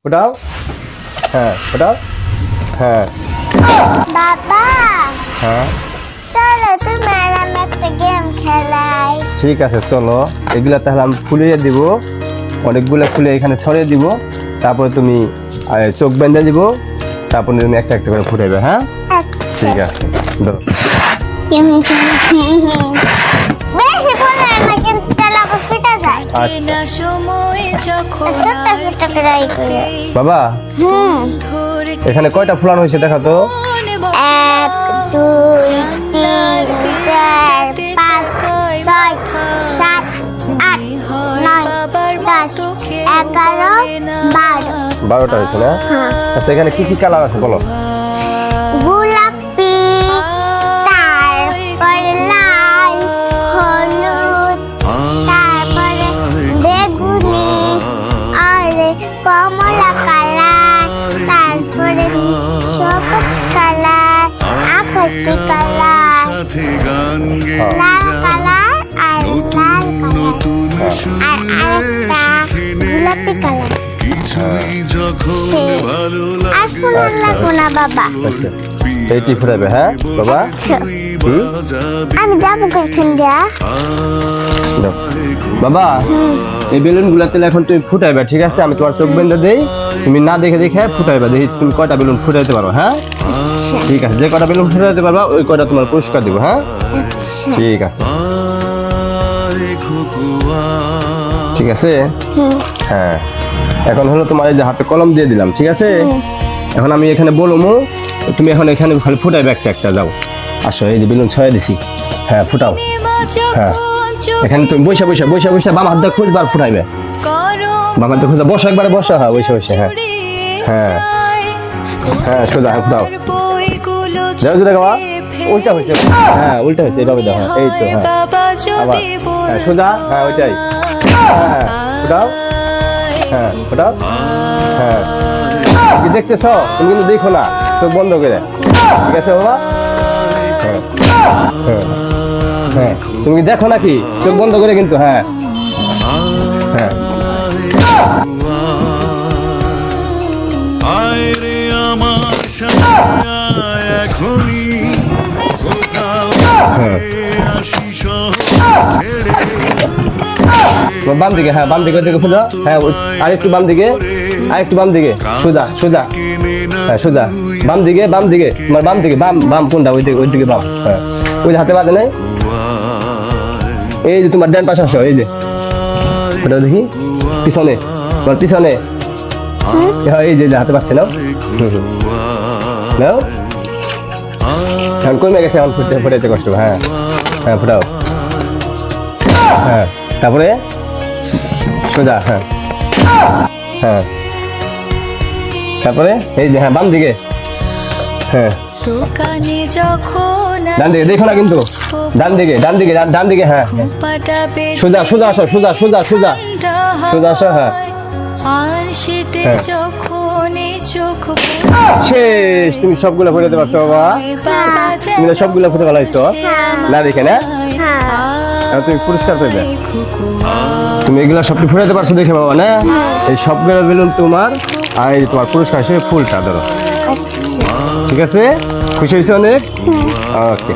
ফুটাও। হ্যাঁ ফুটাও। হ্যাঁ বাবা হ্যাঁ চলো তুমি আর আমি একটা গেম খেলাই। ঠিক আছে চলো, এগুলা তাহলে আমি ফুলিয়ে দিব, অনেকগুলো ফুলে এখানে ছড়িয়ে দিব, তারপরে তুমি চোখ বেঁধে দিব, তারপরে তুমি একটা একটা করে ফুটাইবে। হ্যাঁ ঠিক আছে ধরো। বেশি বলে না কিন্তু তাহলে আবার ফেটে যায়। আচ্ছা ছোট্ট ছোট্ট করে এই করে। বাবা এখানে কয়টা ফুলানো হয়েছে দেখা তো। 1 2 3 4 5 6 7 8 9 10 11 12 12টা হয়েছে না? আচ্ছা এখানে কি কি কালার আছে বলো। গোলাপি, তারপরে লাল, হলুদ, তারপরে বেগুনি আর কমলা কালার, তারপরে সবুজ কালার, আকাশি কালার, লাল কালার আর লাল কালার আর আরেকটা গোলাপি কালার। আর ফুল লাগবো না বাবা। এইটি ফুটাইবে। হ্যাঁ বাবা আমি যাবো কখন দিয়া দাও। বাবা এই বেলুন গুলা তাহলে এখন তুমি ফুটাইবে, ঠিক আছে? আমি তোমার চোখ বেঁধে দেই, তুমি না দেখে দেখে ফুটাইবে, দেখি তুমি কয়টা বেলুন ফুটাইতে পারো। হ্যাঁ ঠিক আছে, যে কয়টা বেলুন ফুটাইতে পারবা ওই কয়টা তোমার পুরস্কার দিব। হ্যাঁ ঠিক আছে ঠিক আছে। হ্যাঁ এখন হলো তোমার এই যে হাতে কলম দিয়ে দিলাম, ঠিক আছে? এখন আমি এখানে বলবো, তুমি এখন এখানে খালি ফুটাইবে একটা একটা। যাও আসো, এই যে বেলুন ছড়াই দিছি। হ্যাঁ ফুটাও। হ্যাঁ এখানে তুমি বসে বসে বসে বসে বাম হাত দিয়ে খুঁজবার ফুটাইবে, বাম হাত দিয়ে খুঁজে বসো, একবারে বসো। হ্যাঁ বসে বসে। হ্যাঁ হ্যাঁ হ্যাঁ সোজা। হ্যাঁ ফুটাও। যাও যদি বাবা উল্টা হয়েছে। হ্যাঁ উল্টা হয়েছে, এইভাবে দেখো। এই তো হ্যাঁ আবার হ্যাঁ সোজা। হ্যাঁ ওইটাই। হ্যাঁ হ্যাঁ ফুটাও। হ্যাঁ ফুটাও। হ্যাঁ কি দেখতেছ? তুমি কিন্তু দেখো না, চোখ বন্ধ করে। ঠিক আছে বাবা? হ্যাঁ হ্যাঁ হ্যাঁ তুমি কি দেখো নাকি? চোখ বন্ধ করে কিন্তু। হ্যাঁ হ্যাঁ বাম দিকে। হ্যাঁ বাম দিকে দিকে সোজা। হ্যাঁ আর একটু বাম দিকে, আর একটু বাম দিকে। সোজা সোজা। হ্যাঁ সোজা। বাম দিকে বাম দিকে, তোমার বাম দিকে। বাম বাম কোনটা? ওই দিকে, ওই দিকে বাম। হ্যাঁ ওই যে হাতে বাজে নাই। এই যে তোমার ডান পাশে আসো, এই যে ওটা দেখি পিছনে, তোমার পিছনে। হ্যাঁ এই যে হাতে পাচ্ছে নাও। নাও এখন কমে গেছে, এখন ফুটতে ফুটাইতে কষ্ট। হ্যাঁ হ্যাঁ ফুটাও। হ্যাঁ তারপরে সোজা। হ্যাঁ হ্যাঁ তারপরে এই যে হ্যাঁ বাম দিকে। হ্যাঁ ডান দিকে দেখো না কিন্তু, ডান দিকে ডান দিকে ডান দিকে। হ্যাঁ সোজা সোজা আসো, সোজা সোজা সোজা সোজা আসো। হ্যাঁ শেষ, তুমি সবগুলো ফুটাতে পারছো বাবা? তুমি সবগুলো ফুটে ফেলাইছো না দেখে না? তুমি পুরস্কার পেবে। তুমি এগুলা সবটি ফুটাতে পারছো দেখে বাবা না? এই সবগুলো বেলুন তোমার, আর এই তোমার পুরস্কার হিসেবে ফুলটা ধরো। ঠিক আছে? খুশি হয়েছে অনেক? ওকে।